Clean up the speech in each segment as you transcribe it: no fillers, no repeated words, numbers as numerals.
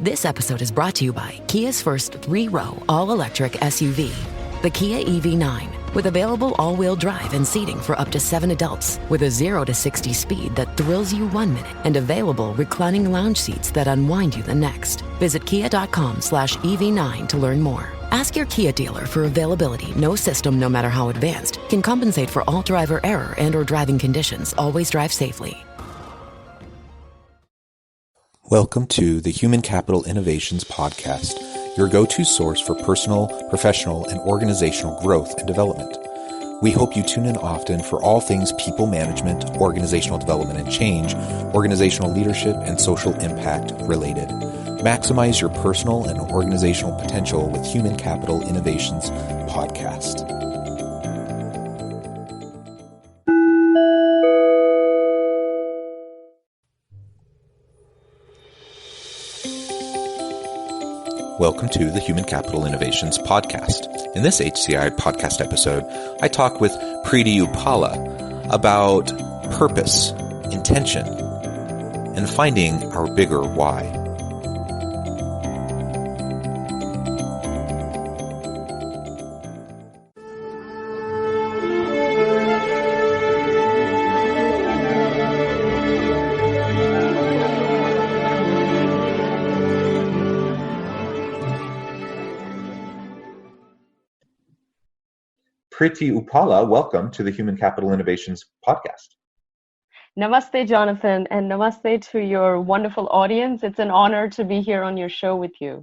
This episode is brought to you by Kia's first 3-row all-electric SUV, the Kia EV9, with available all-wheel drive and seating for up to 7 adults, with a 0 to 60 speed that thrills you 1 minute, and available reclining lounge seats that unwind you the next. Visit kia.com/EV9 to learn more. Ask your Kia dealer for availability. No system, no matter how advanced, can compensate for all driver error and or driving conditions. Always drive safely. Welcome to the Human Capital Innovations Podcast, your go-to source for personal, professional, and organizational growth and development. We hope you tune in often for all things people management, organizational development and change, organizational leadership, and social impact related. Maximize your personal and organizational potential with Human Capital Innovations Podcast. Welcome to the Human Capital Innovations Podcast. In this HCI podcast episode, I talk with Preity Üpala about purpose, intention, and finding our bigger why. Preity Üpala, welcome to the Human Capital Innovations Podcast. Namaste, Jonathan, and namaste to your wonderful audience. It's an honor to be here on your show with you.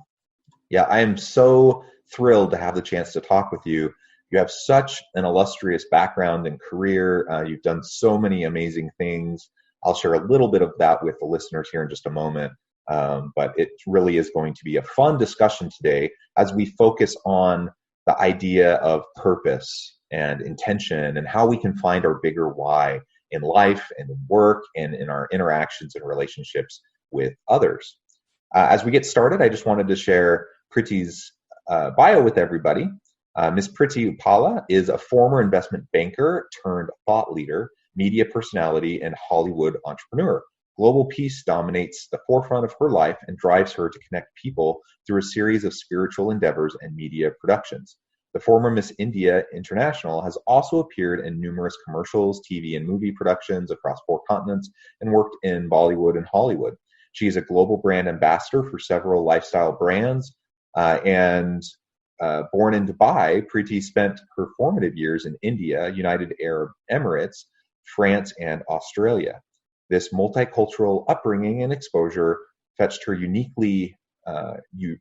Yeah, I am so thrilled to have the chance to talk with you. You have such an illustrious background and career. You've done so many amazing things. I'll share a little bit of that with the listeners here in just a moment. But it really is going to be a fun discussion today as we focus on the idea of purpose and intention and how we can find our bigger why in life and in work and in our interactions and relationships with others. As we get started, I just wanted to share Preity's bio with everybody. Ms. Preity Üpala is a former investment banker turned thought leader, media personality, and Hollywood entrepreneur. Global peace dominates the forefront of her life and drives her to connect people through a series of spiritual endeavors and media productions. The former Miss India International has also appeared in numerous commercials, TV, and movie productions across 4 continents and worked in Bollywood and Hollywood. She is a global brand ambassador for several lifestyle brands and born in Dubai, Preity spent her formative years in India, United Arab Emirates, France, and Australia. This multicultural upbringing and exposure fetched her uniquely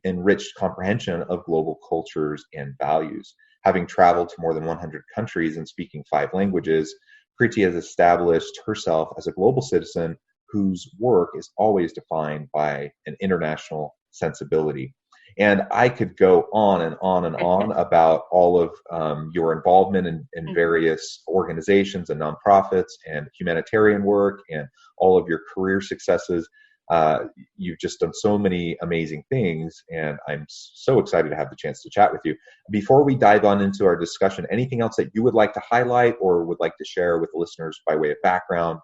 enriched comprehension of global cultures and values. Having traveled to more than 100 countries and speaking 5 languages, Preity has established herself as a global citizen whose work is always defined by an international sensibility. And I could go on and on and on about all of your involvement in various organizations and nonprofits and humanitarian work and all of your career successes. You've just done so many amazing things, and I'm so excited to have the chance to chat with you. Before we dive on into our discussion, anything else that you would like to highlight or would like to share with the listeners by way of background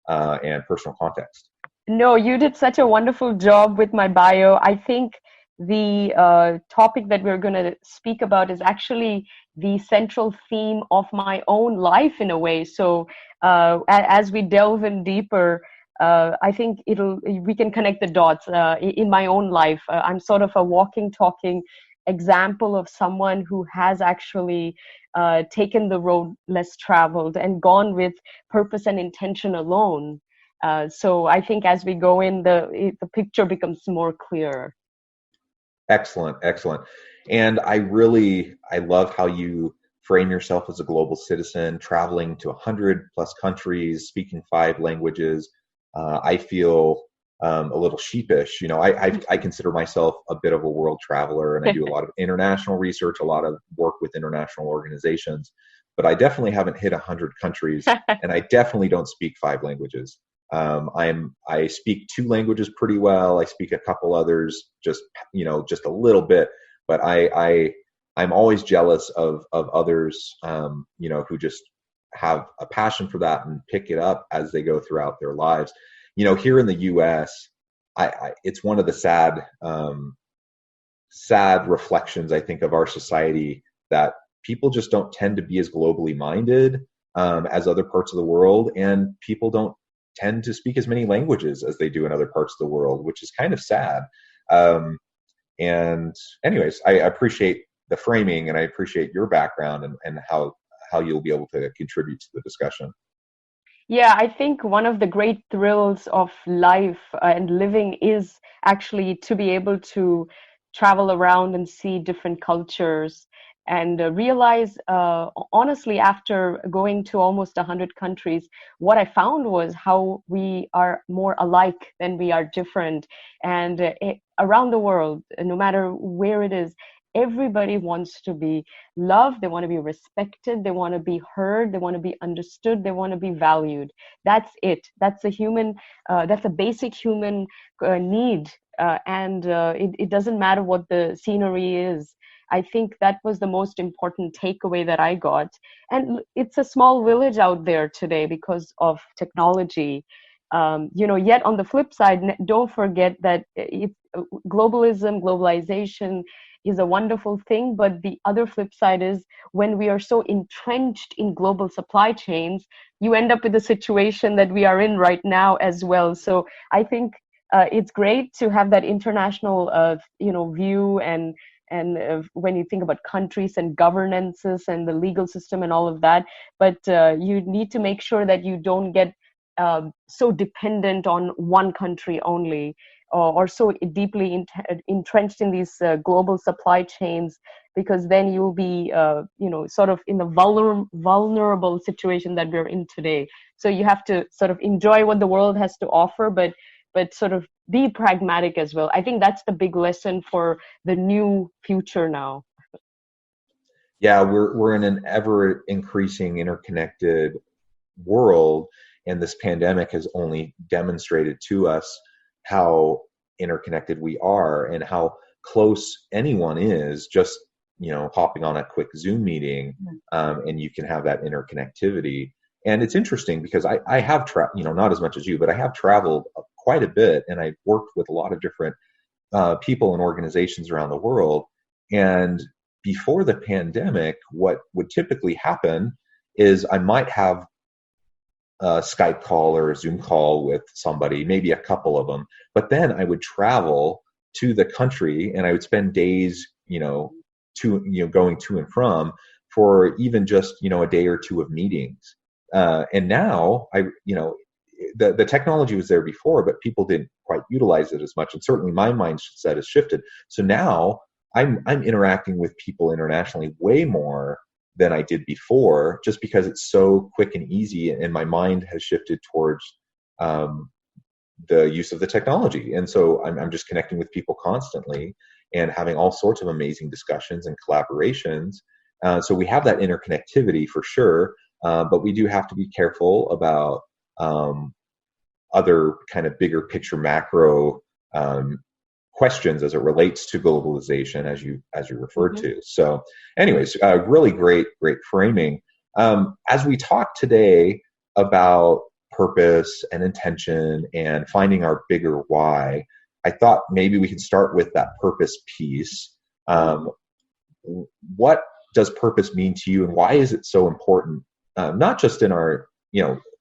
and personal context? No, you did such a wonderful job with my bio. I think the topic that we're going to speak about is actually the central theme of my own life in a way. So as we delve in deeper, I think we can connect the dots in my own life. I'm sort of a walking, talking example of someone who has actually taken the road less traveled and gone with purpose and intention alone. So I think as we go in, the picture becomes more clear. Excellent. And I love how you frame yourself as a global citizen, traveling to 100 plus countries, speaking 5 languages. I feel a little sheepish. You know, I consider myself a bit of a world traveler, and I do a lot of international research, a lot of work with international organizations, but I definitely haven't hit 100 countries, and I definitely don't speak 5 languages. I speak 2 languages pretty well. I speak a couple others, just a little bit, but I'm always jealous of others, who just have a passion for that and pick it up as they go throughout their lives. You know, here in the U.S., it's one of the sad reflections, I think, of our society, that people just don't tend to be as globally minded as other parts of the world, and people don't tend to speak as many languages as they do in other parts of the world, which is kind of sad. And anyways, I appreciate the framing, and I appreciate your background, and how you'll be able to contribute to the discussion. Yeah, I think one of the great thrills of life and living is actually to be able to travel around and see different cultures and realize, honestly, after going to almost 100 countries, what I found was how we are more alike than we are different. And around the world, no matter where it is, everybody wants to be loved, they want to be respected, they want to be heard, they want to be understood, they want to be valued. That's it. That's a human, that's a basic human need. It doesn't matter what the scenery is. I think that was the most important takeaway that I got. And it's a small village out there today because of technology. Yet on the flip side, don't forget that globalization is a wonderful thing, but the other flip side is when we are so entrenched in global supply chains, you end up with the situation that we are in right now as well. So I think it's great to have that international, view, and when you think about countries and governances and the legal system and all of that, but you need to make sure that you don't get so dependent on one country only, or so deeply entrenched in these global supply chains, because then you'll be, sort of in the vulnerable situation that we're in today. So you have to sort of enjoy what the world has to offer, but sort of be pragmatic as well. I think that's the big lesson for the new future now. Yeah, we're in an ever increasing interconnected world, and this pandemic has only demonstrated to us how interconnected we are and how close anyone is, just hopping on a quick Zoom meeting, and you can have that interconnectivity. And it's interesting because I have not as much as you, but I have traveled quite a bit, and I've worked with a lot of different people and organizations around the world. And before the pandemic, what would typically happen is I might have a Skype call or a Zoom call with somebody, maybe a couple of them, but then I would travel to the country and I would spend days, going to and from for even just, a day or two of meetings. And now the technology was there before, but people didn't quite utilize it as much. And certainly my mindset has shifted. So now I'm interacting with people internationally way more than I did before, just because it's so quick and easy, and my mind has shifted towards the use of the technology. And so I'm just connecting with people constantly and having all sorts of amazing discussions and collaborations. So we have that interconnectivity for sure, but we do have to be careful about other kind of bigger picture macro questions as it relates to globalization, as you referred to. So anyways, really great framing. As we talk today about purpose and intention and finding our bigger why, I thought maybe we could start with that purpose piece. What does purpose mean to you, and why is it so important? Not just in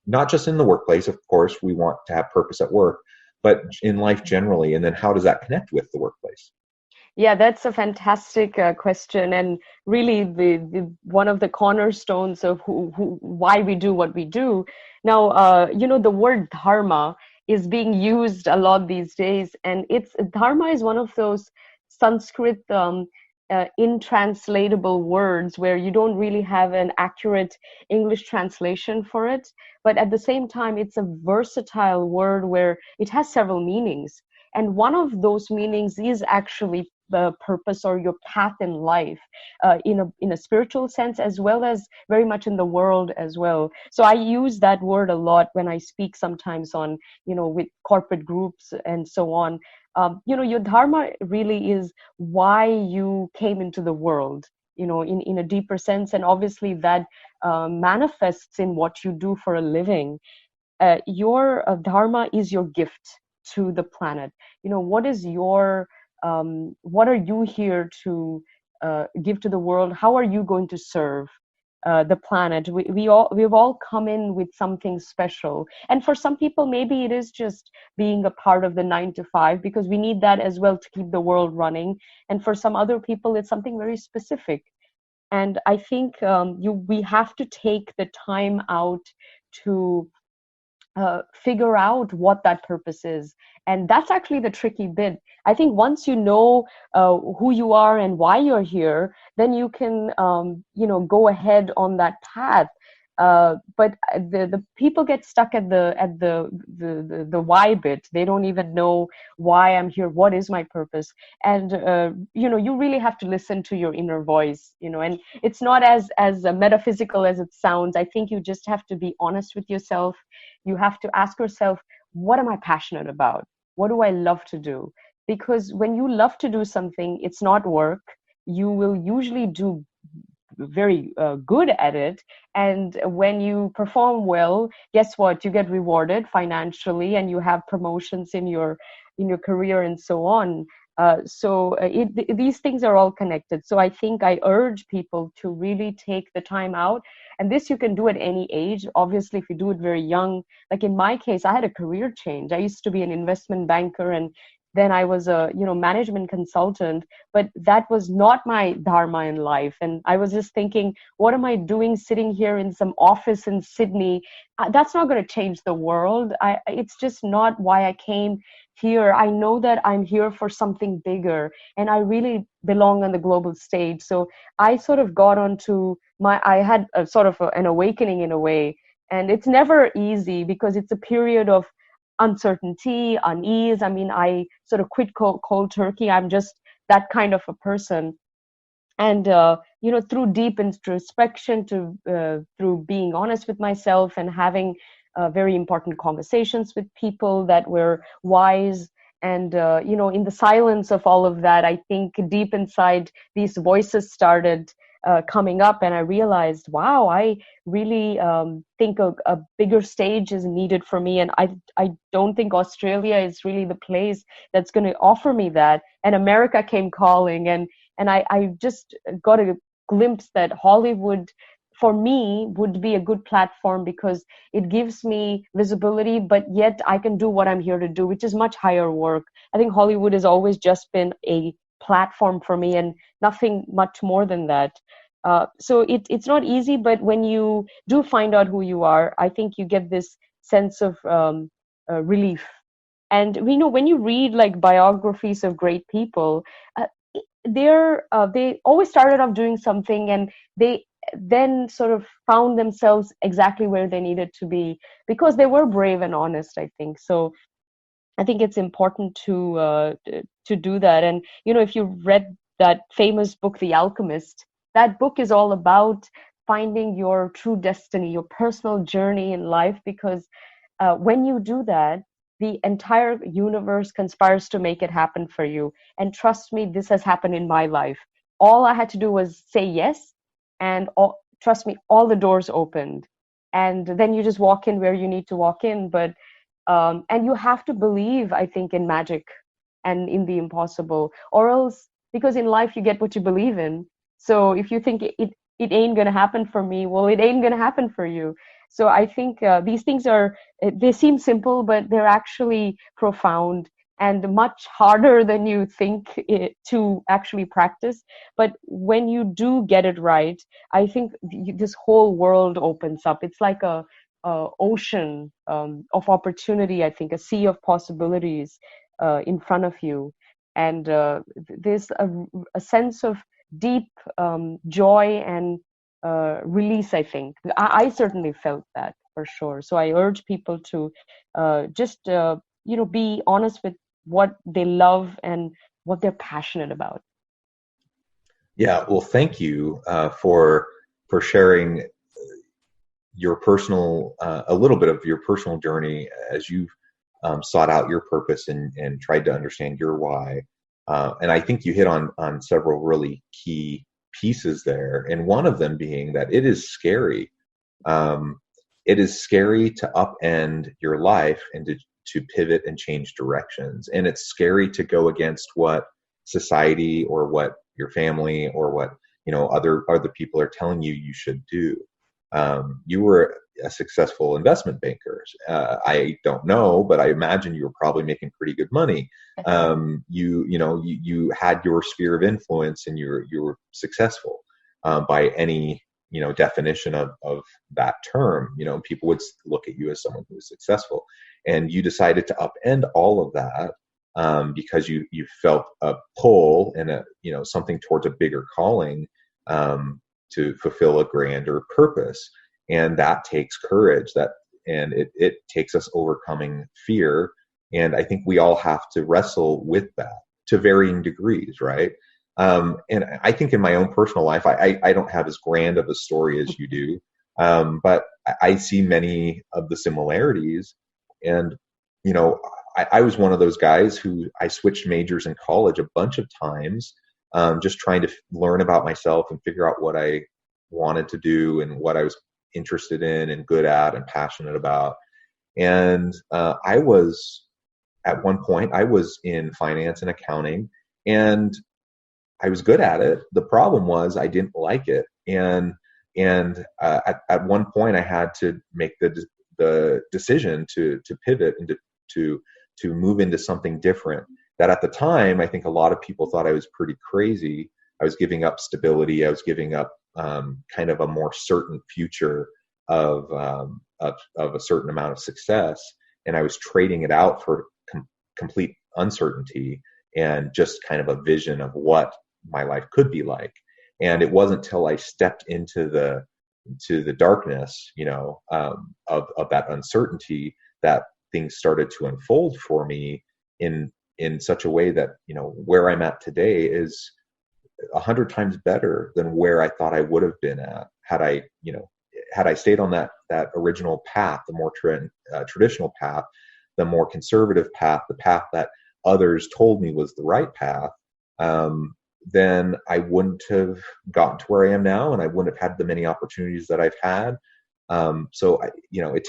not just in the workplace, of course, we want to have purpose at work, but in life generally, and then how does that connect with the workplace? Yeah, that's a fantastic question, and really the one of the cornerstones of why we do what we do. Now, the word dharma is being used a lot these days, and dharma is one of those Sanskrit intranslatable words where you don't really have an accurate English translation for it, but at the same time it's a versatile word where it has several meanings, and one of those meanings is actually the purpose or your path in life, in a spiritual sense, as well as very much in the world as well. So I use that word a lot when I speak sometimes on, with corporate groups and so on. Your dharma really is why you came into the world, in a deeper sense. And obviously that manifests in what you do for a living. Your dharma is your gift. to the planet? What is your what are you here to give to the world? How are you going to serve the planet? We've all come in with something special, and for some people maybe it is just being a part of the 9 to 5, because we need that as well to keep the world running. And for some other people it's something very specific. And I think we have to take the time out to figure out what that purpose is. And that's actually the tricky bit. I think once you know who you are and why you're here, then you can go ahead on that path. But the people get stuck at the why bit. They don't even know why I'm here, what is my purpose. And you really have to listen to your inner voice, and it's not as metaphysical as it sounds. I think you just have to be honest with yourself. You have to ask yourself, what am I passionate about? What do I love to do? Because when you love to do something, it's not work. You will usually do very good at it. And when you perform well, guess what? You get rewarded financially, and you have promotions in your career and so on. These things are all connected. So I think I urge people to really take the time out. And this you can do at any age. Obviously, if you do it very young, like in my case, I had a career change. I used to be an investment banker, and then I was a management consultant, but that was not my dharma in life. And I was just thinking, what am I doing sitting here in some office in Sydney? That's not going to change the world. It's just not why I came here. I know that I'm here for something bigger, and I really belong on the global stage. So I sort of got onto I had a sort of an awakening in a way. And it's never easy, because it's a period of uncertainty, unease. I mean, I sort of quit cold turkey. I'm just that kind of a person. And through deep introspection, through being honest with myself and having very important conversations with people that were wise, and in the silence of all of that, I think deep inside these voices started coming up, and I realized, wow, I really think a bigger stage is needed for me. And I don't think Australia is really the place that's going to offer me that. And America came calling, and I just got a glimpse that Hollywood, for me, would be a good platform, because it gives me visibility, but yet I can do what I'm here to do, which is much higher work. I think Hollywood has always just been a platform for me, and nothing much more than that. So it's not easy, but when you do find out who you are, I think you get this sense of relief. And when you read like biographies of great people, they always started off doing something, and they then sort of found themselves exactly where they needed to be, because they were brave and honest, I think. So I think it's important to do that. And if you read that famous book, The Alchemist, that book is all about finding your true destiny, your personal journey in life, because when you do that, the entire universe conspires to make it happen for you. And trust me, this has happened in my life. All I had to do was say yes, and trust me, all the doors opened. And then you just walk in where you need to walk in. But and you have to believe, I think, in magic and in the impossible, or else, because in life you get what you believe in. So if you think it ain't gonna happen for me, well, it ain't gonna happen for you. So I think these things they seem simple, but they're actually profound and much harder than you think to actually practice. But when you do get it right, I think this whole world opens up. It's like a ocean of opportunity, I think, a sea of possibilities in front of you. And there's a sense of deep joy and release, I think. I certainly felt that, for sure. So I urge people to just be honest with what they love and what they're passionate about. Yeah, well, thank you for sharing your personal a little bit of your personal journey as you've sought out your purpose and tried to understand your why. And I think you hit on several really key pieces there, and one of them being that it is scary. It is scary to upend your life and to pivot and change directions. And it's scary to go against what society or what your family or what, other people are telling you should do. You were a successful investment banker. I don't know, but I imagine you were probably making pretty good money. You had your sphere of influence, and you were successful by any definition of that term. People would look at you as someone who was successful, and you decided to upend all of that because you felt a pull and something towards a bigger calling to fulfill a grander purpose. And that takes courage, and it takes us overcoming fear. And I think we all have to wrestle with that to varying degrees, right? And I think in my own personal life, I don't have as grand of a story as you do, but I see many of the similarities. And, I was one of those guys who I switched majors in college a bunch of times, just trying to learn about myself and figure out what I wanted to do and what I was interested in and good at and passionate about. And at one point, I was in finance and accounting, and I was good at it. The problem was I didn't like it. And at one point I had to make the decision to pivot and to move into something different. That at the time, I think a lot of people thought I was pretty crazy. I was giving up stability. I was giving up kind of a more certain future of a certain amount of success. And I was trading it out for complete uncertainty and just kind of a vision of what my life could be like. And it wasn't till I stepped into the darkness, of that uncertainty, that things started to unfold for me in such a way that, where I'm at today is 100 times better than where I thought I would have been at had I stayed on that original path, the more traditional path, the more conservative path, the path that others told me was the right path. Then I wouldn't have gotten to where I am now, and I wouldn't have had the many opportunities that I've had. So it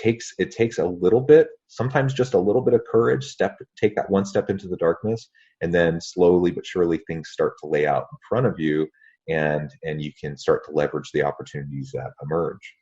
takes a little bit, sometimes just a little bit of courage, take that one step into the darkness, and then slowly but surely things start to lay out in front of you, and you can start to leverage the opportunities that emerge.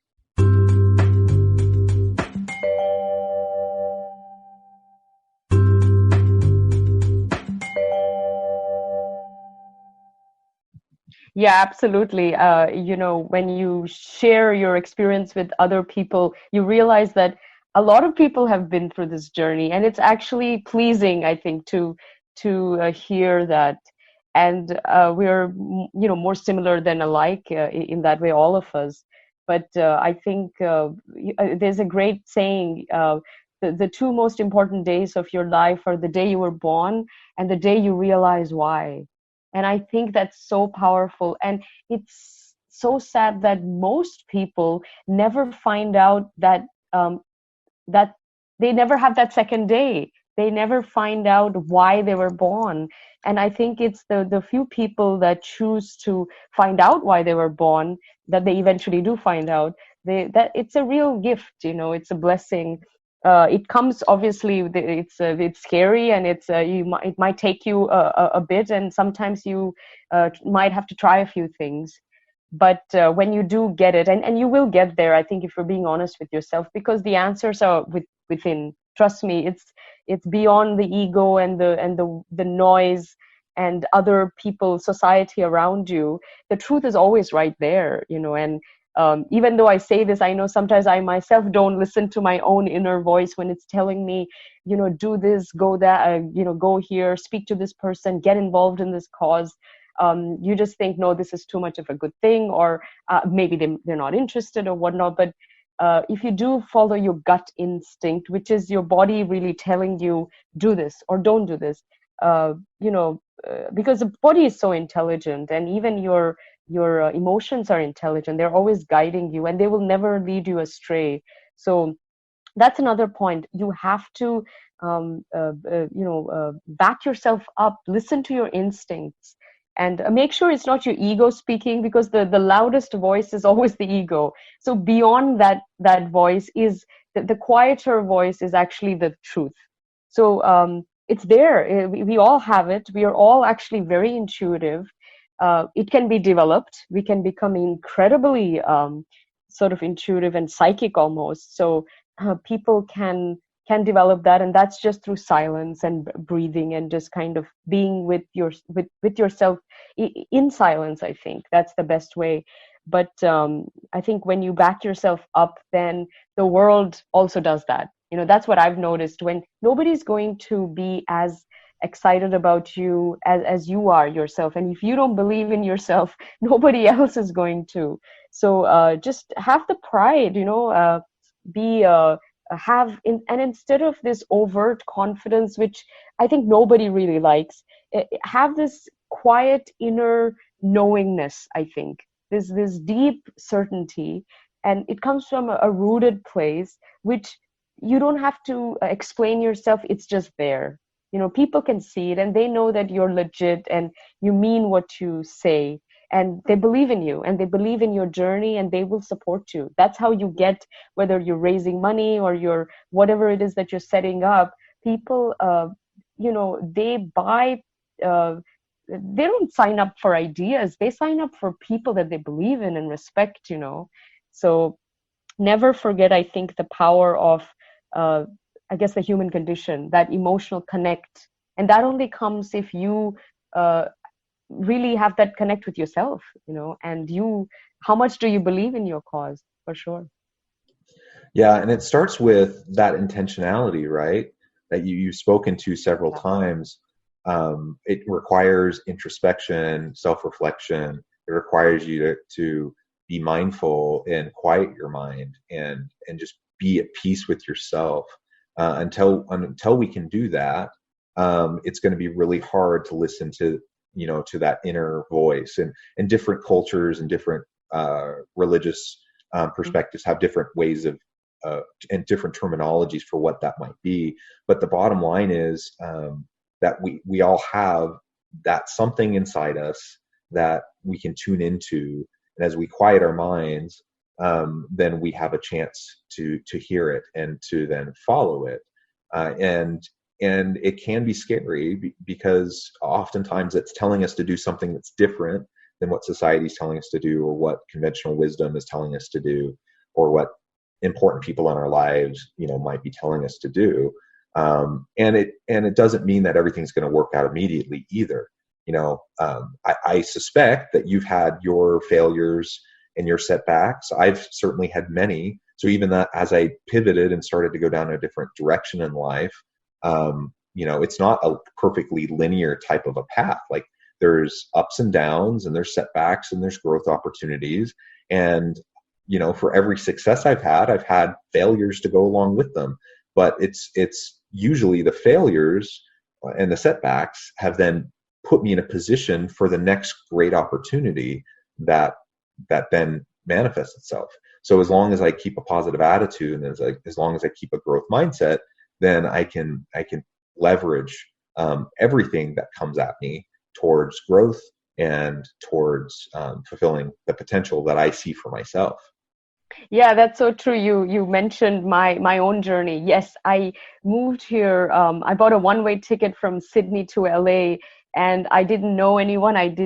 Yeah, absolutely. When you share your experience with other people, you realize that a lot of people have been through this journey, and it's actually pleasing, I think, to hear that. And we're, more similar than alike in that way, all of us. But I think there's a great saying, the two most important days of your life are the day you were born and the day you realize why. And I think that's so powerful. And it's so sad that most people never find out that that they never have that second day. They never find out why they were born. And I think it's the few people that choose to find out why they were born, that they eventually do find out. That it's a real gift, it's a blessing. It comes, obviously, it's scary, and it might take you a bit, and sometimes you might have to try a few things. But when you do get it, and you will get there, I think, if you're being honest with yourself, because the answers are within. Trust me, it's beyond the ego and the noise and other people, society around you. The truth is always right there, and even though I say this, I know sometimes I myself don't listen to my own inner voice when it's telling me, do this, go that, go here, speak to this person, get involved in this cause. You just think, no, this is too much of a good thing, or maybe they're not interested or whatnot. But if you do follow your gut instinct, which is your body really telling you, do this or don't do this, because the body is so intelligent, and even your emotions are intelligent. They're always guiding you, and they will never lead you astray. So that's another point. You have to back yourself up, listen to your instincts, and make sure it's not your ego speaking, because the loudest voice is always the ego. So beyond that voice is the quieter voice is actually the truth. So it's there. We all have it. We are all actually very intuitive. It can be developed. We can become incredibly sort of intuitive and psychic almost. So people can develop that, and that's just through silence and breathing and just kind of being with yourself in silence. I think that's the best way. But I think when you back yourself up, then the world also does that. That's what I've noticed. When nobody's going to be as excited about you as you are yourself, and if you don't believe in yourself, nobody else is going to. So just have the pride, be and instead of this overt confidence, which I think nobody really likes, have this quiet inner knowingness. I think this deep certainty, and it comes from a rooted place, which you don't have to explain yourself. It's just there. People can see it, and they know that you're legit and you mean what you say, and they believe in you, and they believe in your journey, and they will support you. That's how you get, whether you're raising money or you're whatever it is that you're setting up. People they buy, they don't sign up for ideas, they sign up for people that they believe in and respect. So never forget, I think, the power of I guess the human condition, that emotional connect. And that only comes if you really have that connect with yourself, and how much do you believe in your cause, for sure. Yeah, and it starts with that intentionality, right? That you've spoken to several times. It requires introspection, self-reflection. It requires you to be mindful and quiet your mind and just be at peace with yourself. Until we can do that, it's going to be really hard to listen to that inner voice. And different cultures and different religious perspectives have different ways of and different terminologies for what that might be. But the bottom line is that we all have that something inside us that we can tune into, and as we quiet our minds, then we have a chance to hear it and to then follow it. And it can be scary because oftentimes it's telling us to do something that's different than what society is telling us to do, or what conventional wisdom is telling us to do, or what important people in our lives, might be telling us to do. And it doesn't mean that everything's going to work out immediately either. I suspect that you've had your failures and your setbacks. I've certainly had many. So even that, as I pivoted and started to go down a different direction in life, it's not a perfectly linear type of a path. Like, there's ups and downs, and there's setbacks, and there's growth opportunities. And, for every success I've had failures to go along with them. But it's usually the failures and the setbacks have then put me in a position for the next great opportunity that then manifests itself. So as long as I keep a positive attitude, and as long as I keep a growth mindset, then I can leverage everything that comes at me towards growth and towards fulfilling the potential that I see for myself. Yeah, that's so true. You mentioned my own journey. Yes, I moved here. I bought a one-way ticket from Sydney to LA, and I didn't know anyone. I'd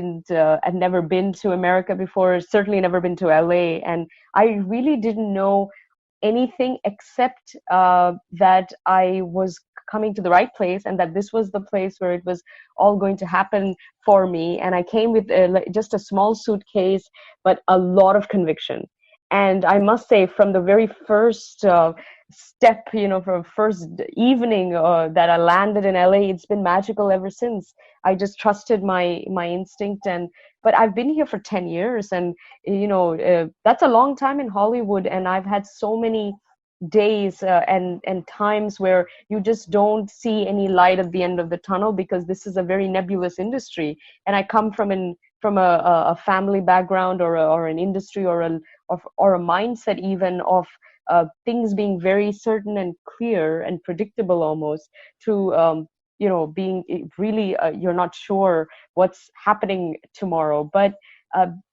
never been to America before, certainly never been to LA. And I really didn't know anything except that I was coming to the right place, and that this was the place where it was all going to happen for me. And I came with just a small suitcase, but a lot of conviction. And I must say, from the very first step, from first evening that I landed in LA, it's been magical ever since. I just trusted my instinct. But I've been here for 10 years, and that's a long time in Hollywood. And I've had so many days and times where you just don't see any light at the end of the tunnel, because this is a very nebulous industry. And I come from a family background, or an industry, or a mindset even of things being very certain and clear and predictable almost, to being really you're not sure what's happening tomorrow. But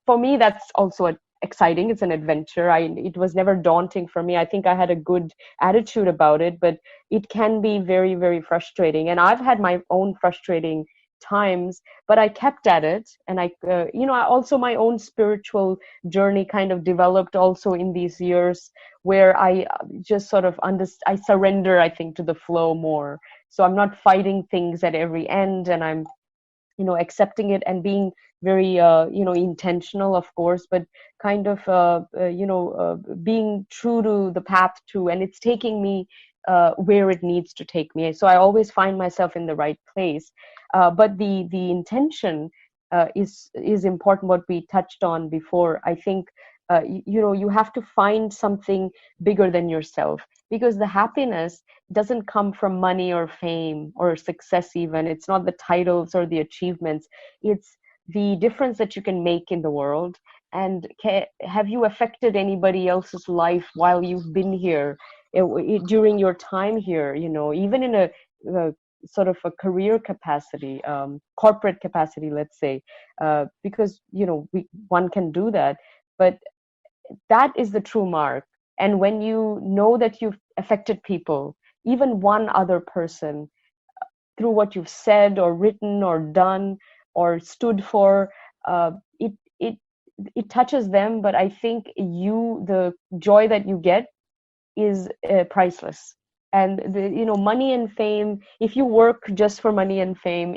for me, that's also a exciting. It's an adventure. It was never daunting for me. I think I had a good attitude about it, but it can be very, very frustrating. And I've had my own frustrating times, but I kept at it. And I also my own spiritual journey kind of developed also in these years, where I just sort of I surrender, I think, to the flow more. So I'm not fighting things at every end, and I'm accepting it and being very intentional, of course, but kind of being true to the path too, and it's taking me where it needs to take me. So I always find myself in the right place, but the intention is important, what we touched on before. I think you have to find something bigger than yourself, because the happiness doesn't come from money or fame or success. Even it's not the titles or the achievements, it's the difference that you can make in the world. And have you affected anybody else's life while you've been here, during your time here, even in a sort of a career capacity, corporate capacity, let's say, because one can do that, but that is the true mark. And when you know that you've affected people, even one other person, through what you've said or written or done or stood for, it it it touches them. But I think the joy that you get is priceless. And money and fame, if you work just for money and fame,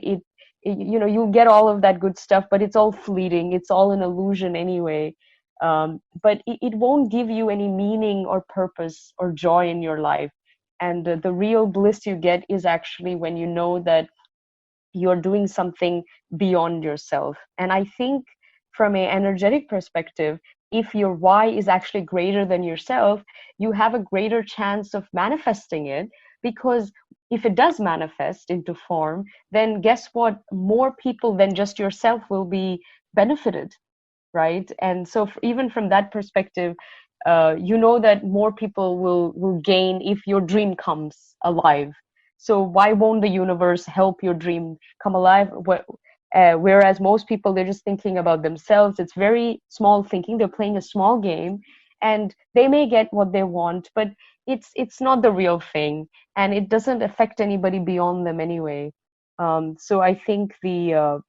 you'll get all of that good stuff, but it's all fleeting, it's all an illusion anyway. But it won't give you any meaning or purpose or joy in your life. And the real bliss you get is actually when you know that you're doing something beyond yourself. And I think from an energetic perspective, if your why is actually greater than yourself, you have a greater chance of manifesting it. Because if it does manifest into form, then guess what? More people than just yourself will be benefited, right? And so even from that perspective, that more people will gain if your dream comes alive. So why won't the universe help your dream come alive? Whereas most people, they're just thinking about themselves. It's very small thinking. They're playing a small game, and they may get what they want, but it's not the real thing, and it doesn't affect anybody beyond them anyway. So I think the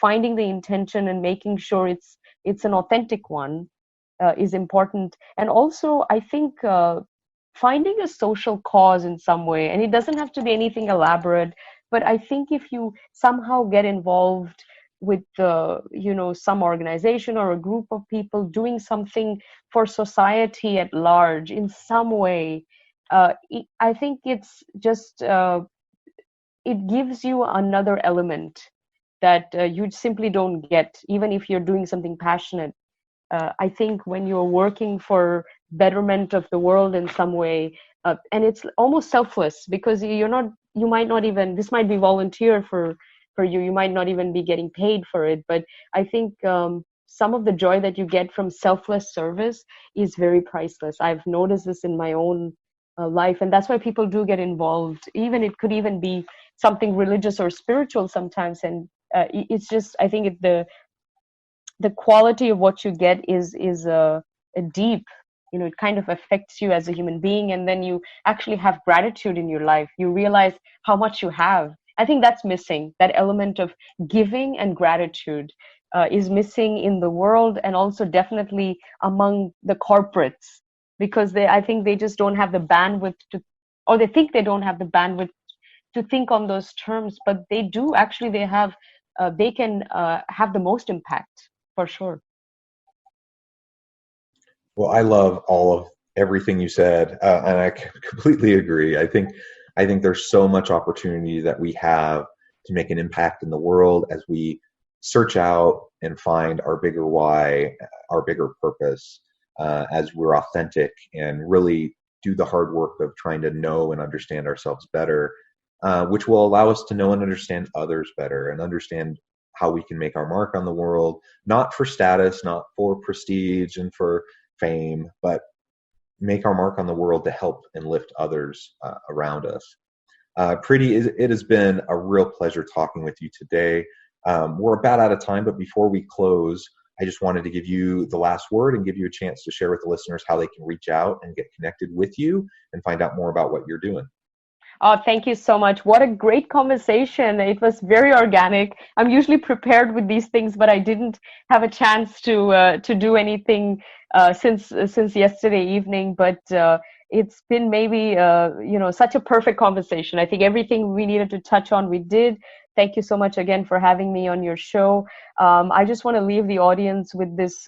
finding the intention and making sure it's an authentic one is important. And also I think finding a social cause in some way, and it doesn't have to be anything elaborate, but I think if you somehow get involved with some organization or a group of people doing something for society at large in some way, I think it's just it gives you another element that you simply don't get, even if you're doing something passionate. I think when you're working for betterment of the world in some way, and it's almost selfless, because you might not even, this might be volunteer for you, you might not even be getting paid for it, but I think some of the joy that you get from selfless service is very priceless. I've noticed this in my own life, and that's why people do get involved. Even it could even be something religious or spiritual sometimes, and it's just, I think the quality of what you get is a deep, it kind of affects you as a human being, and then you actually have gratitude in your life. You realize how much you have. I think that's missing. That element of giving and gratitude is missing in the world, and also definitely among the corporates, because I think they just don't have the bandwidth or they think they don't have the bandwidth to think on those terms, but they do. Actually, they can have the most impact, for sure. Well, I love all of everything you said, and I completely agree. I think there's so much opportunity that we have to make an impact in the world as we search out and find our bigger why, our bigger purpose, as we're authentic and really do the hard work of trying to know and understand ourselves better, which will allow us to know and understand others better and understand how we can make our mark on the world, not for status, not for prestige and for fame, but make our mark on the world to help and lift others around us. Preity, it has been a real pleasure talking with you today. We're about out of time, but before we close, I just wanted to give you the last word and give you a chance to share with the listeners how they can reach out and get connected with you and find out more about what you're doing. Oh, thank you so much. What a great conversation. It was very organic. I'm usually prepared with these things, but I didn't have a chance to do anything since yesterday evening. But it's been maybe such a perfect conversation. I think everything we needed to touch on, we did. Thank you so much again for having me on your show. I just want to leave the audience with this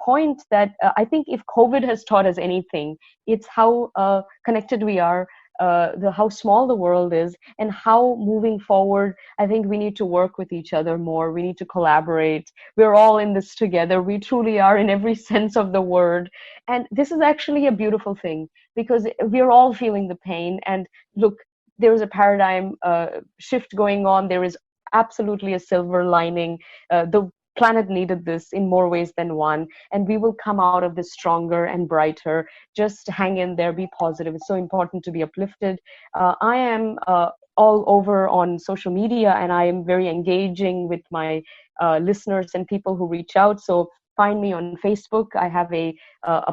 point that I think if COVID has taught us anything, it's how connected we are. How small the world is, and how moving forward, I think we need to work with each other more. We need to collaborate. We're all in this together. We truly are, in every sense of the word. And this is actually a beautiful thing, because we're all feeling the pain. And look, there is a paradigm shift going on. There is absolutely a silver lining. The planet needed this in more ways than one, and we will come out of this stronger and brighter. Just hang in there, be positive. It's so important to be uplifted. I am all over on social media, and I am very engaging with my listeners and people who reach out. So find me on Facebook. I have a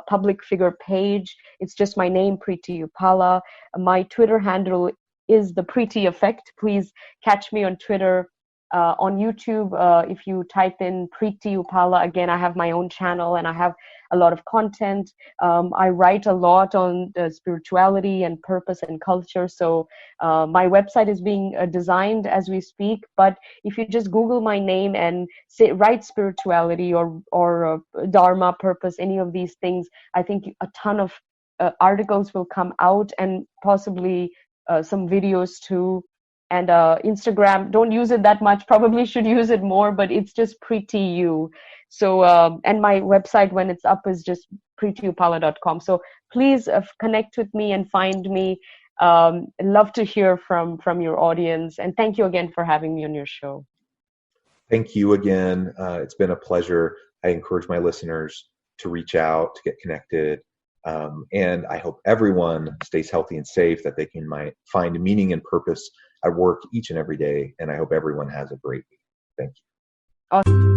public figure page. It's just my name, Preity Üpala. My Twitter handle is the Preity Effect. Please catch me on Twitter. On YouTube, if you type in Preity Üpala, again, I have my own channel and I have a lot of content. I write a lot on spirituality and purpose and culture. So my website is being designed as we speak. But if you just Google my name and write spirituality or dharma, purpose, any of these things, I think a ton of articles will come out, and possibly some videos too. And Instagram, don't use it that much, probably should use it more, but it's just Preity U. So, and my website, when it's up, is just preetyupala.com. So please connect with me and find me. Love to hear from your audience. And thank you again for having me on your show. Thank you again. It's been a pleasure. I encourage my listeners to reach out, to get connected. And I hope everyone stays healthy and safe, that they can find meaning and purpose at work each and every day. And I hope everyone has a great week. Thank you. Awesome.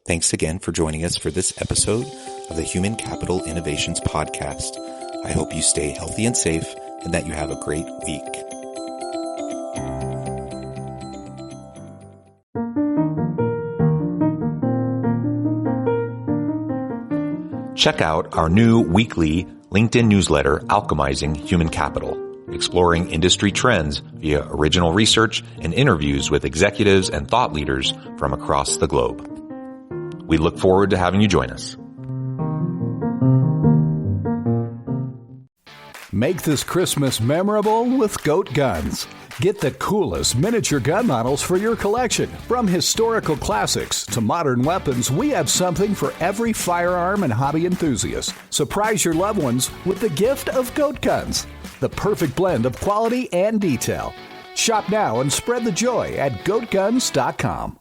Thanks again for joining us for this episode of the Human Capital Innovations Podcast. I hope you stay healthy and safe, and that you have a great week. Check out our new weekly LinkedIn newsletter, Alchemizing Human Capital, exploring industry trends via original research and interviews with executives and thought leaders from across the globe. We look forward to having you join us. Make this Christmas memorable with Goat Guns. Get the coolest miniature gun models for your collection. From historical classics to modern weapons, we have something for every firearm and hobby enthusiast. Surprise your loved ones with the gift of Goat Guns, the perfect blend of quality and detail. Shop now and spread the joy at goatguns.com.